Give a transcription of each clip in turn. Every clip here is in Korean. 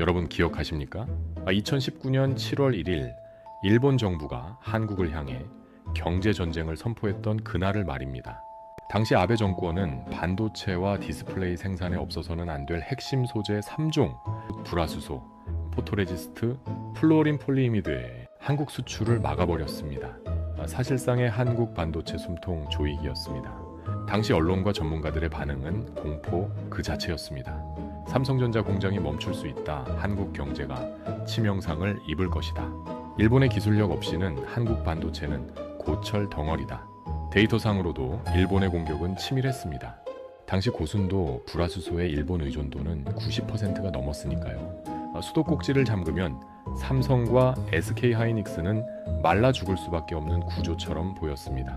여러분 기억하십니까? 2019년 7월 1일 일본 정부가 한국을 향해 경제전쟁을 선포했던 그날을 말입니다. 당시 아베 정권은 반도체와 디스플레이 생산에 없어서는 안 될 핵심 소재 3종, 불화수소, 포토레지스트, 플루오린 폴리이미드의 한국 수출을 막아버렸습니다. 사실상의 한국 반도체 숨통 조이기였습니다. 당시 언론과 전문가들의 반응은 공포 그 자체였습니다. 삼성전자 공장이 멈출 수 있다. 한국 경제가 치명상을 입을 것이다. 일본의 기술력 없이는 한국 반도체는 고철 덩어리다. 데이터상으로도 일본의 공격은 치밀했습니다. 당시 고순도 불화수소의 일본 의존도는 90%가 넘었으니까요. 수도꼭지를 잠그면 삼성과 SK하이닉스는 말라 죽을 수밖에 없는 구조처럼 보였습니다.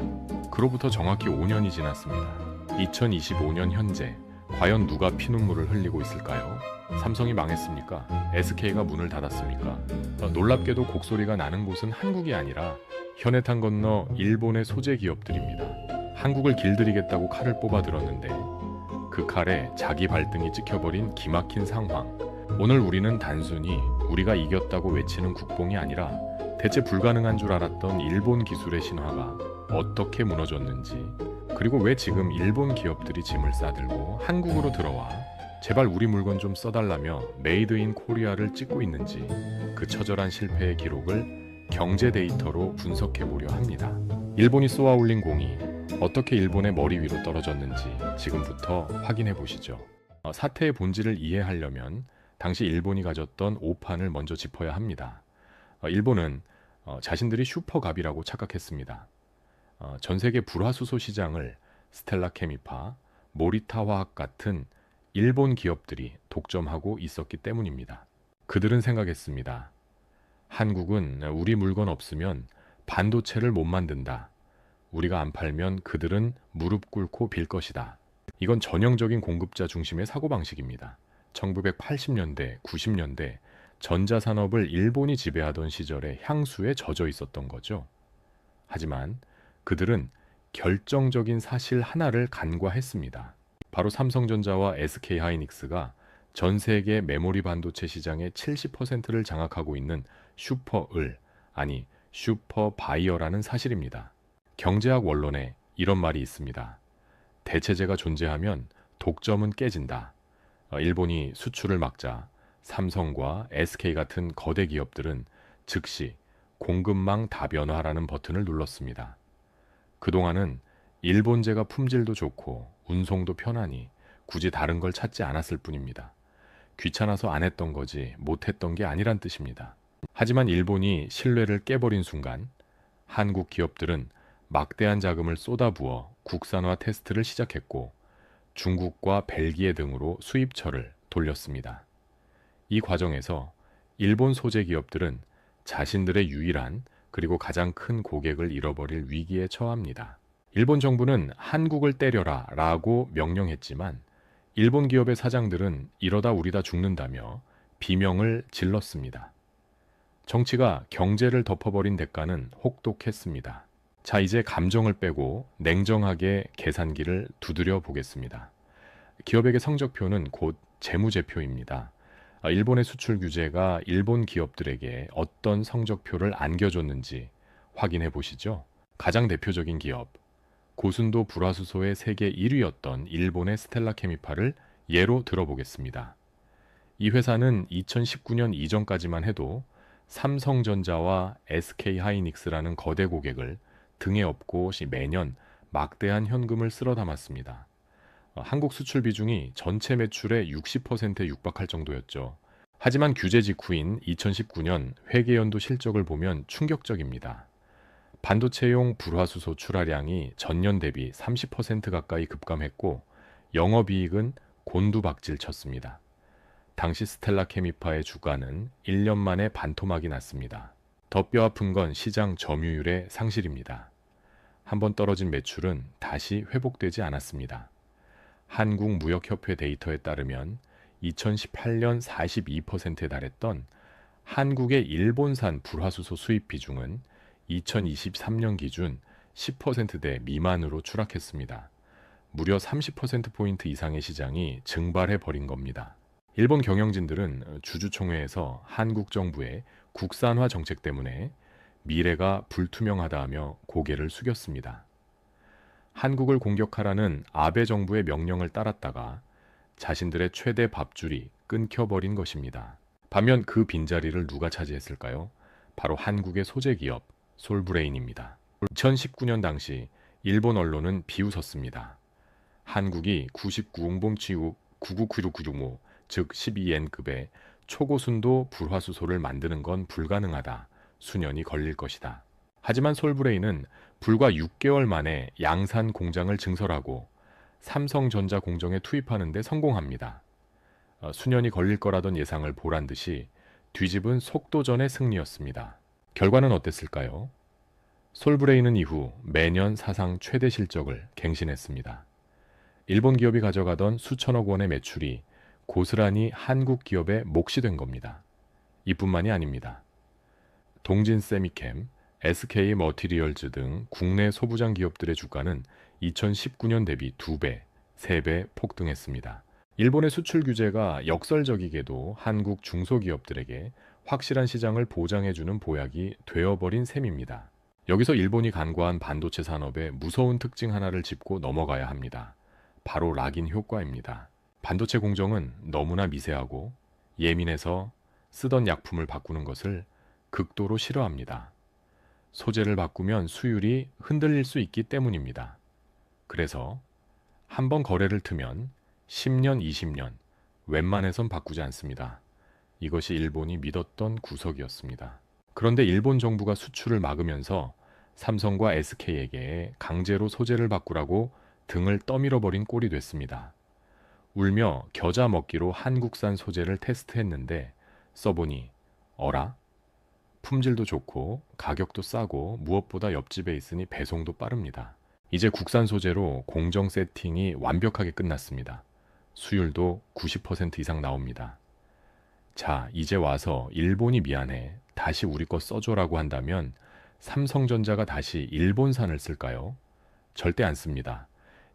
그로부터 정확히 5년이 지났습니다. 2025년 현재 과연 누가 피눈물을 흘리고 있을까요? 삼성이 망했습니까? SK가 문을 닫았습니까? 놀랍게도 곡소리가 나는 곳은 한국이 아니라 현해탄 건너 일본의 소재 기업들입니다. 한국을 길들이겠다고 칼을 뽑아 들었는데 그 칼에 자기 발등이 찍혀버린 기막힌 상황. 오늘 우리는 단순히 우리가 이겼다고 외치는 국뽕이 아니라 대체 불가능한 줄 알았던 일본 기술의 신화가 어떻게 무너졌는지, 그리고 왜 지금 일본 기업들이 짐을 싸들고 한국으로 들어와 제발 우리 물건 좀 써달라며 메이드 인 코리아를 찍고 있는지, 그 처절한 실패의 기록을 경제 데이터로 분석해보려 합니다. 일본이 쏘아 올린 공이 어떻게 일본의 머리 위로 떨어졌는지 지금부터 확인해 보시죠. 사태의 본질을 이해하려면 당시 일본이 가졌던 오판을 먼저 짚어야 합니다. 일본은 자신들이 슈퍼갑이라고 착각했습니다. 전 세계 불화수소 시장을 스텔라 케미파, 모리타 화학 같은 일본 기업들이 독점하고 있었기 때문입니다. 그들은 생각했습니다. 한국은 우리 물건 없으면 반도체를 못 만든다. 우리가 안 팔면 그들은 무릎 꿇고 빌 것이다. 이건 전형적인 공급자 중심의 사고방식입니다. 1980년대, 90년대 전자산업을 일본이 지배하던 시절에 향수에 젖어 있었던 거죠. 하지만 그들은 결정적인 사실 하나를 간과했습니다. 바로 삼성전자와 SK하이닉스가 전 세계 메모리 반도체 시장의 70%를 장악하고 있는 슈퍼을, 아니 슈퍼바이어라는 사실입니다. 경제학 원론에 이런 말이 있습니다. 대체제가 존재하면 독점은 깨진다. 일본이 수출을 막자 삼성과 SK 같은 거대 기업들은 즉시 공급망 다변화라는 버튼을 눌렀습니다. 그동안은 일본제가 품질도 좋고 운송도 편하니 굳이 다른 걸 찾지 않았을 뿐입니다. 귀찮아서 안 했던 거지 못했던 게 아니란 뜻입니다. 하지만 일본이 신뢰를 깨버린 순간 한국 기업들은 막대한 자금을 쏟아부어 국산화 테스트를 시작했고 중국과 벨기에 등으로 수입처를 돌렸습니다. 이 과정에서 일본 소재 기업들은 자신들의 유일한 그리고 가장 큰 고객을 잃어버릴 위기에 처합니다. 일본 정부는 한국을 때려라 라고 명령했지만 일본 기업의 사장들은 이러다 우리 다 죽는다며 비명을 질렀습니다. 정치가 경제를 덮어버린 대가는 혹독했습니다. 자, 이제 감정을 빼고 냉정하게 계산기를 두드려 보겠습니다. 기업에게 성적표는 곧 재무제표입니다. 일본의 수출 규제가 일본 기업들에게 어떤 성적표를 안겨줬는지 확인해 보시죠. 가장 대표적인 기업, 고순도 불화수소의 세계 1위였던 일본의 스텔라 케미파를 예로 들어보겠습니다. 이 회사는 2019년 이전까지만 해도 삼성전자와 SK하이닉스라는 거대 고객을 등에 업고 매년 막대한 현금을 쓸어 담았습니다. 한국 수출 비중이 전체 매출의 60%에 육박할 정도였죠. 하지만 규제 직후인 2019년 회계연도 실적을 보면 충격적입니다. 반도체용 불화수소 출하량이 전년 대비 30% 가까이 급감했고 영업이익은 곤두박질 쳤습니다. 당시 스텔라 케미파의 주가는 1년 만에 반토막이 났습니다. 더 뼈아픈 건 시장 점유율의 상실입니다. 한번 떨어진 매출은 다시 회복되지 않았습니다. 한국무역협회 데이터에 따르면 2018년 42%에 달했던 한국의 일본산 불화수소 수입 비중은 2023년 기준 10%대 미만으로 추락했습니다. 무려 30%포인트 이상의 시장이 증발해버린 겁니다. 일본 경영진들은 주주총회에서 한국 정부의 국산화 정책 때문에 미래가 불투명하다며 고개를 숙였습니다. 한국을 공격하라는 아베 정부의 명령을 따랐다가 자신들의 최대 밥줄이 끊겨버린 것입니다. 반면 그 빈자리를 누가 차지했을까요? 바로 한국의 소재 기업 솔브레인입니다. 2019년 당시 일본 언론은 비웃었습니다. 한국이 99공봉 999695, 즉 12엔급의 초고순도 불화수소를 만드는 건 불가능하다. 수년이 걸릴 것이다. 하지만 솔브레인은 불과 6개월 만에 양산 공장을 증설하고 삼성전자 공정에 투입하는 데 성공합니다. 수년이 걸릴 거라던 예상을 보란 듯이 뒤집은 속도전의 승리였습니다. 결과는 어땠을까요? 솔브레인은 이후 매년 사상 최대 실적을 갱신했습니다. 일본 기업이 가져가던 수천억 원의 매출이 고스란히 한국 기업의 몫이 된 겁니다. 이뿐만이 아닙니다. 동진세미캠, SK머티리얼즈 등 국내 소부장 기업들의 주가는 2019년 대비 2배, 3배 폭등했습니다. 일본의 수출 규제가 역설적이게도 한국 중소기업들에게 확실한 시장을 보장해주는 보약이 되어버린 셈입니다. 여기서 일본이 간과한 반도체 산업의 무서운 특징 하나를 짚고 넘어가야 합니다. 바로 락인 효과입니다. 반도체 공정은 너무나 미세하고 예민해서 쓰던 약품을 바꾸는 것을 극도로 싫어합니다. 소재를 바꾸면 수율이 흔들릴 수 있기 때문입니다. 그래서 한번 거래를 트면 10년, 20년 웬만해선 바꾸지 않습니다. 이것이 일본이 믿었던 구석이었습니다. 그런데 일본 정부가 수출을 막으면서 삼성과 SK에게 강제로 소재를 바꾸라고 등을 떠밀어버린 꼴이 됐습니다. 울며 겨자 먹기로 한국산 소재를 테스트했는데 써보니 어라? 품질도 좋고 가격도 싸고 무엇보다 옆집에 있으니 배송도 빠릅니다. 이제 국산 소재로 공정 세팅이 완벽하게 끝났습니다. 수율도 90% 이상 나옵니다. 자, 이제 와서 일본이 미안해. 다시 우리 거 써줘라고 한다면 삼성전자가 다시 일본산을 쓸까요? 절대 안 씁니다.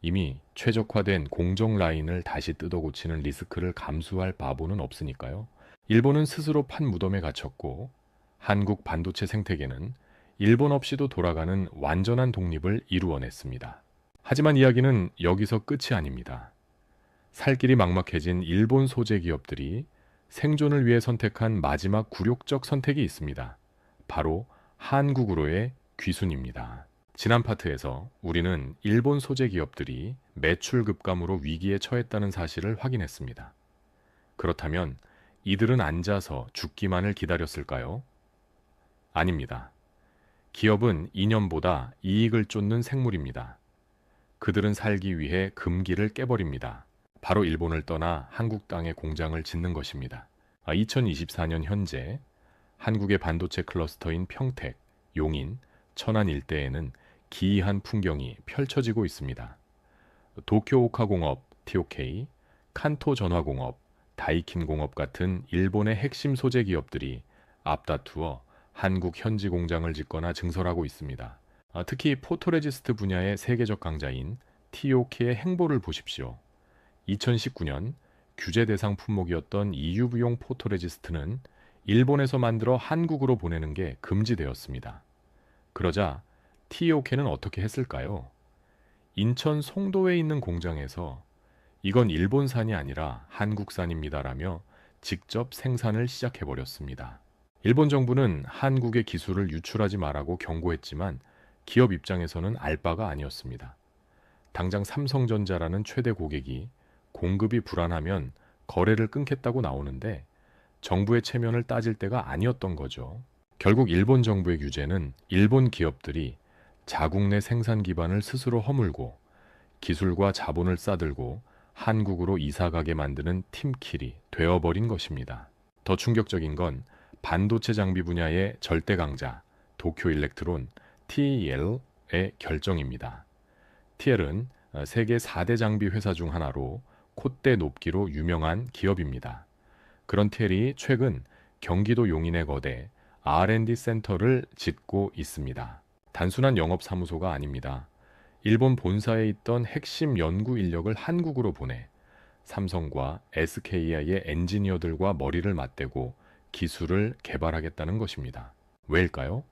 이미 최적화된 공정 라인을 다시 뜯어 고치는 리스크를 감수할 바보는 없으니까요. 일본은 스스로 판 무덤에 갇혔고 한국 반도체 생태계는 일본 없이도 돌아가는 완전한 독립을 이루어냈습니다. 하지만 이야기는 여기서 끝이 아닙니다. 살 길이 막막해진 일본 소재 기업들이 생존을 위해 선택한 마지막 굴욕적 선택이 있습니다. 바로 한국으로의 귀순입니다. 지난 파트에서 우리는 일본 소재 기업들이 매출 급감으로 위기에 처했다는 사실을 확인했습니다. 그렇다면 이들은 앉아서 죽기만을 기다렸을까요? 아닙니다. 기업은 이념보다 이익을 쫓는 생물입니다. 그들은 살기 위해 금기를 깨버립니다. 바로 일본을 떠나 한국 땅에 공장을 짓는 것입니다. 2024년 현재 한국의 반도체 클러스터인 평택, 용인, 천안 일대에는 기이한 풍경이 펼쳐지고 있습니다. 도쿄 오카공업, TOK, 칸토 전화공업, 다이킨 공업 같은 일본의 핵심 소재 기업들이 앞다투어 한국 현지 공장을 짓거나 증설하고 있습니다. 특히 포토레지스트 분야의 세계적 강자인 TOK의 행보를 보십시오. 2019년 규제 대상 품목이었던 EUV용 포토레지스트는 일본에서 만들어 한국으로 보내는 게 금지되었습니다. 그러자 TOK는 어떻게 했을까요? 인천 송도에 있는 공장에서 이건 일본산이 아니라 한국산입니다라며 직접 생산을 시작해버렸습니다. 일본 정부는 한국의 기술을 유출하지 말라고 경고했지만 기업 입장에서는 알 바가 아니었습니다. 당장 삼성전자라는 최대 고객이 공급이 불안하면 거래를 끊겠다고 나오는데 정부의 체면을 따질 때가 아니었던 거죠. 결국 일본 정부의 규제는 일본 기업들이 자국 내 생산 기반을 스스로 허물고 기술과 자본을 싸들고 한국으로 이사가게 만드는 팀킬이 되어버린 것입니다. 더 충격적인 건 반도체 장비 분야의 절대 강자 도쿄 일렉트론 TEL의 결정입니다. TL은 세계 4대 장비 회사 중 하나로 콧대 높기로 유명한 기업입니다. 그런 TL이 최근 경기도 용인의 거대 R&D 센터를 짓고 있습니다. 단순한 영업사무소가 아닙니다. 일본 본사에 있던 핵심 연구 인력을 한국으로 보내 삼성과 SKI의 엔지니어들과 머리를 맞대고 기술을 개발하겠다는 것입니다. 왜일까요?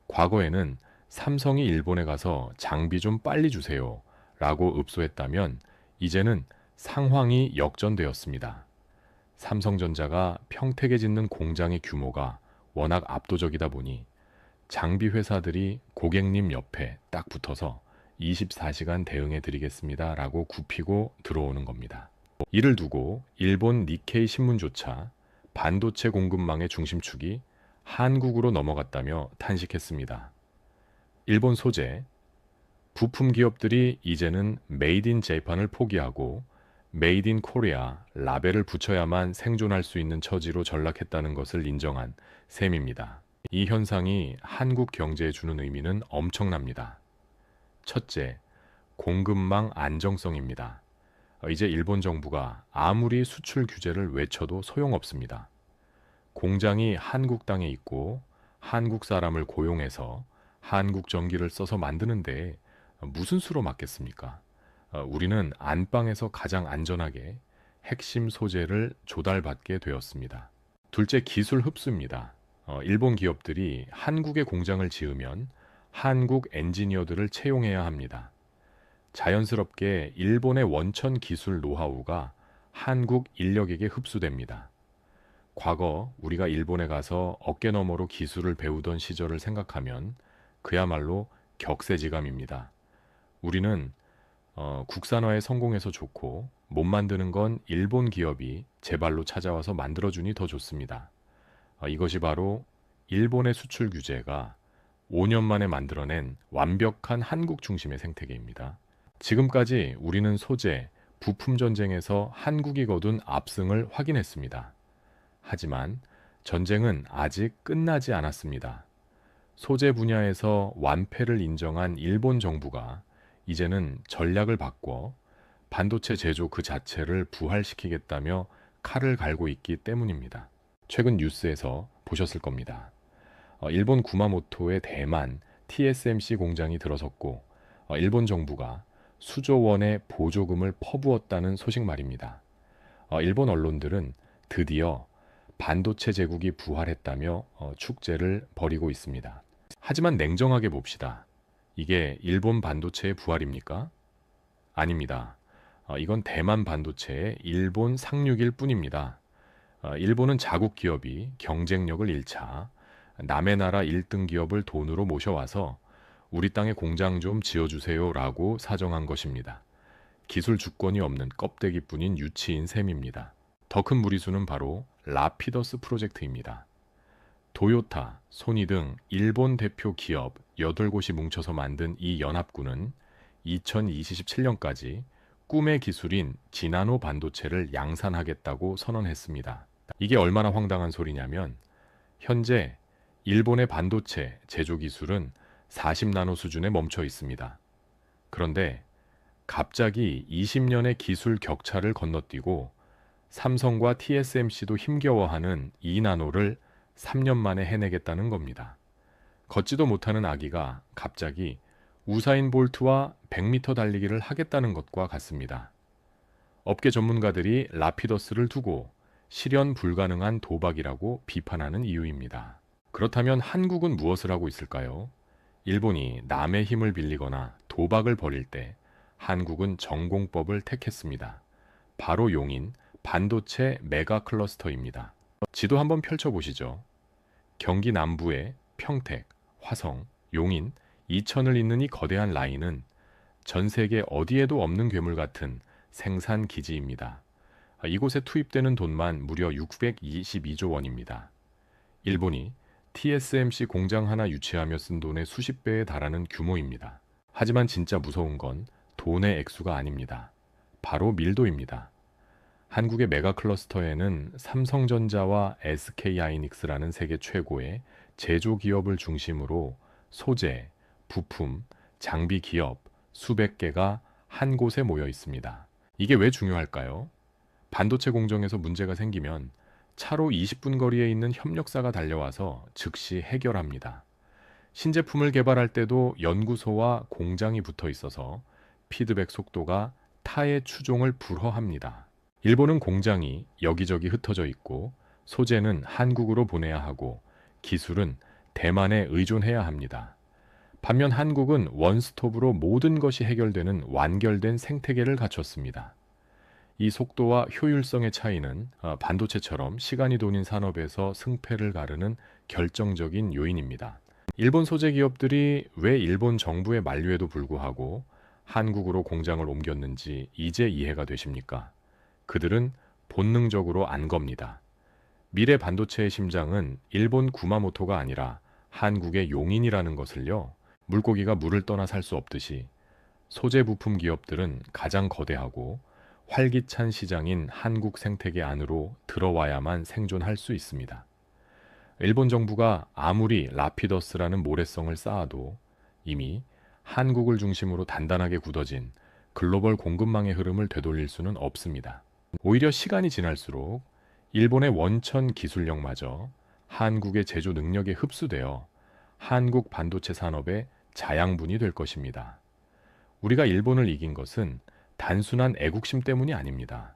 과거에는 삼성이 일본에 가서 장비 좀 빨리 주세요 라고 읍소했다면 이제는 상황이 역전되었습니다. 삼성전자가 평택에 짓는 공장의 규모가 워낙 압도적이다 보니 장비 회사들이 고객님 옆에 딱 붙어서 24시간 대응해 드리겠습니다 라고 굽히고 들어오는 겁니다. 이를 두고 일본 니케이 신문조차 반도체 공급망의 중심축이 한국으로 넘어갔다며 탄식했습니다. 일본 소재, 부품 기업들이 이제는 메이드 인 재팬을 포기하고 메이드 인 코리아 라벨을 붙여야만 생존할 수 있는 처지로 전락했다는 것을 인정한 셈입니다. 이 현상이 한국 경제에 주는 의미는 엄청납니다. 첫째, 공급망 안정성입니다. 이제 일본 정부가 아무리 수출 규제를 외쳐도 소용없습니다. 공장이 한국 땅에 있고 한국 사람을 고용해서 한국 전기를 써서 만드는데 무슨 수로 막겠습니까? 우리는 안방에서 가장 안전하게 핵심 소재를 조달받게 되었습니다. 둘째, 기술 흡수입니다. 일본 기업들이 한국에 공장을 지으면 한국 엔지니어들을 채용해야 합니다. 자연스럽게 일본의 원천 기술 노하우가 한국 인력에게 흡수됩니다. 과거 우리가 일본에 가서 어깨너머로 기술을 배우던 시절을 생각하면 그야말로 격세지감입니다. 우리는 국산화에 성공해서 좋고 못 만드는 건 일본 기업이 제 발로 찾아와서 만들어주니 더 좋습니다. 이것이 바로 일본의 수출 규제가 5년 만에 만들어낸 완벽한 한국 중심의 생태계입니다. 지금까지 우리는 소재, 부품 전쟁에서 한국이 거둔 압승을 확인했습니다. 하지만 전쟁은 아직 끝나지 않았습니다. 소재 분야에서 완패를 인정한 일본 정부가 이제는 전략을 바꿔 반도체 제조 그 자체를 부활시키겠다며 칼을 갈고 있기 때문입니다. 최근 뉴스에서 보셨을 겁니다. 일본 구마모토의 대만 TSMC 공장이 들어섰고 일본 정부가 수조 원의 보조금을 퍼부었다는 소식 말입니다. 일본 언론들은 드디어 반도체 제국이 부활했다며 축제를 벌이고 있습니다. 하지만 냉정하게 봅시다. 이게 일본 반도체의 부활입니까? 아닙니다. 이건 대만 반도체의 일본 상륙일 뿐입니다. 일본은 자국 기업이 경쟁력을 잃자 남의 나라 1등 기업을 돈으로 모셔와서 우리 땅에 공장 좀 지어주세요 라고 사정한 것입니다. 기술 주권이 없는 껍데기뿐인 유치인 셈입니다. 더 큰 무리수는 바로 라피더스 프로젝트입니다. 도요타, 소니 등 일본 대표 기업 8곳이 뭉쳐서 만든 이 연합군은 2027년까지 꿈의 기술인 지나노 반도체를 양산하겠다고 선언했습니다. 이게 얼마나 황당한 소리냐면 현재 일본의 반도체 제조 기술은 40나노 수준에 멈춰 있습니다. 그런데 갑자기 20년의 기술 격차를 건너뛰고 삼성과 TSMC도 힘겨워하는 2나노를 3년 만에 해내겠다는 겁니다. 걷지도 못하는 아기가 갑자기 우사인 볼트와 100m 달리기를 하겠다는 것과 같습니다. 업계 전문가들이 라피더스를 두고 실현 불가능한 도박이라고 비판하는 이유입니다. 그렇다면 한국은 무엇을 하고 있을까요? 일본이 남의 힘을 빌리거나 도박을 벌일 때 한국은 전공법을 택했습니다. 바로 용인 반도체 메가 클러스터입니다. 지도 한번 펼쳐보시죠. 경기 남부의 평택, 화성, 용인, 이천을 잇는 이 거대한 라인은 전 세계 어디에도 없는 괴물 같은 생산 기지입니다. 이곳에 투입되는 돈만 무려 622조 원입니다. 일본이 TSMC 공장 하나 유치하며 쓴 돈의 수십 배에 달하는 규모입니다. 하지만 진짜 무서운 건 돈의 액수가 아닙니다. 바로 밀도입니다. 한국의 메가 클러스터에는 삼성전자와 SK하이닉스라는 세계 최고의 제조 기업을 중심으로 소재, 부품, 장비 기업 수백 개가 한 곳에 모여 있습니다. 이게 왜 중요할까요? 반도체 공정에서 문제가 생기면 차로 20분 거리에 있는 협력사가 달려와서 즉시 해결합니다. 신제품을 개발할 때도 연구소와 공장이 붙어 있어서 피드백 속도가 타의 추종을 불허합니다. 일본은 공장이 여기저기 흩어져 있고 소재는 한국으로 보내야 하고 기술은 대만에 의존해야 합니다. 반면 한국은 원스톱으로 모든 것이 해결되는 완결된 생태계를 갖췄습니다. 이 속도와 효율성의 차이는 반도체처럼 시간이 돈인 산업에서 승패를 가르는 결정적인 요인입니다. 일본 소재 기업들이 왜 일본 정부의 만류에도 불구하고 한국으로 공장을 옮겼는지 이제 이해가 되십니까? 그들은 본능적으로 안 겁니다. 미래 반도체의 심장은 일본 구마모토가 아니라 한국의 용인이라는 것을요, 물고기가 물을 떠나 살 수 없듯이 소재 부품 기업들은 가장 거대하고 활기찬 시장인 한국 생태계 안으로 들어와야만 생존할 수 있습니다. 일본 정부가 아무리 라피더스라는 모래성을 쌓아도 이미 한국을 중심으로 단단하게 굳어진 글로벌 공급망의 흐름을 되돌릴 수는 없습니다. 오히려 시간이 지날수록 일본의 원천 기술력마저 한국의 제조 능력에 흡수되어 한국 반도체 산업의 자양분이 될 것입니다. 우리가 일본을 이긴 것은 단순한 애국심 때문이 아닙니다.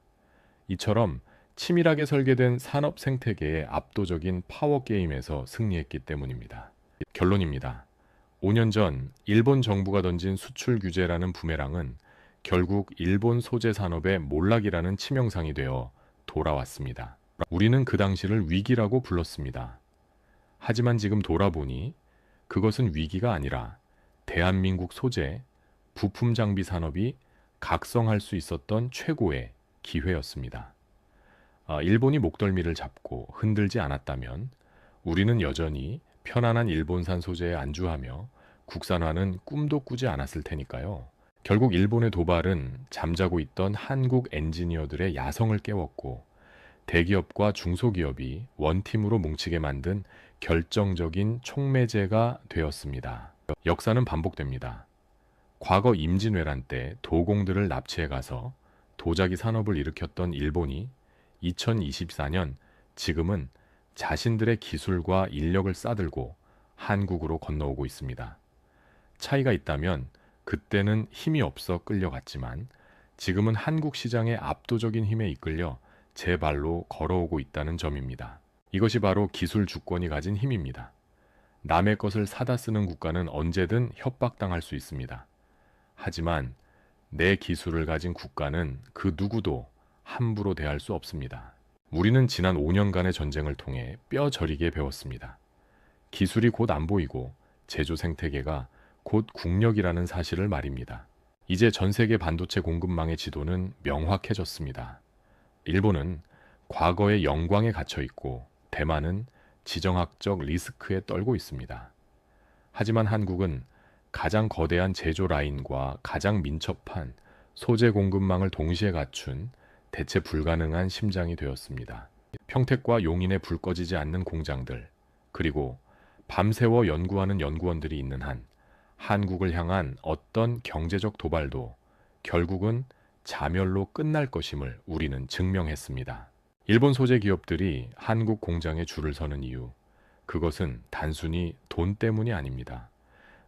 이처럼 치밀하게 설계된 산업 생태계의 압도적인 파워게임에서 승리했기 때문입니다. 결론입니다. 5년 전 일본 정부가 던진 수출 규제라는 부메랑은 결국 일본 소재 산업의 몰락이라는 치명상이 되어 돌아왔습니다. 우리는 그 당시를 위기라고 불렀습니다. 하지만 지금 돌아보니 그것은 위기가 아니라 대한민국 소재, 부품 장비 산업이 각성할 수 있었던 최고의 기회였습니다. 일본이 목덜미를 잡고 흔들지 않았다면 우리는 여전히 편안한 일본산 소재에 안주하며 국산화는 꿈도 꾸지 않았을 테니까요. 결국 일본의 도발은 잠자고 있던 한국 엔지니어들의 야성을 깨웠고 대기업과 중소기업이 원팀으로 뭉치게 만든 결정적인 촉매제가 되었습니다. 역사는 반복됩니다. 과거 임진왜란 때 도공들을 납치해 가서 도자기 산업을 일으켰던 일본이 2024년 지금은 자신들의 기술과 인력을 싸들고 한국으로 건너오고 있습니다. 차이가 있다면 그때는 힘이 없어 끌려갔지만 지금은 한국 시장의 압도적인 힘에 이끌려 제 발로 걸어오고 있다는 점입니다. 이것이 바로 기술 주권이 가진 힘입니다. 남의 것을 사다 쓰는 국가는 언제든 협박당할 수 있습니다. 하지만 내 기술을 가진 국가는 그 누구도 함부로 대할 수 없습니다. 우리는 지난 5년간의 전쟁을 통해 뼈 저리게 배웠습니다. 기술이 곧 안 보이고 제조 생태계가 곧 국력이라는 사실을 말입니다. 이제 전 세계 반도체 공급망의 지도는 명확해졌습니다. 일본은 과거의 영광에 갇혀 있고 대만은 지정학적 리스크에 떨고 있습니다. 하지만 한국은 가장 거대한 제조 라인과 가장 민첩한 소재 공급망을 동시에 갖춘 대체 불가능한 심장이 되었습니다. 평택과 용인에 불 꺼지지 않는 공장들, 그리고 밤새워 연구하는 연구원들이 있는 한 한국을 향한 어떤 경제적 도발도 결국은 자멸로 끝날 것임을 우리는 증명했습니다. 일본 소재 기업들이 한국 공장에 줄을 서는 이유, 그것은 단순히 돈 때문이 아닙니다.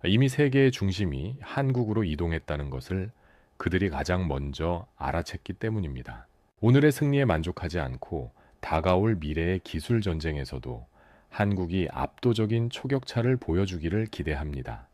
이미 세계의 중심이 한국으로 이동했다는 것을 그들이 가장 먼저 알아챘기 때문입니다. 오늘의 승리에 만족하지 않고 다가올 미래의 기술 전쟁에서도 한국이 압도적인 초격차를 보여주기를 기대합니다.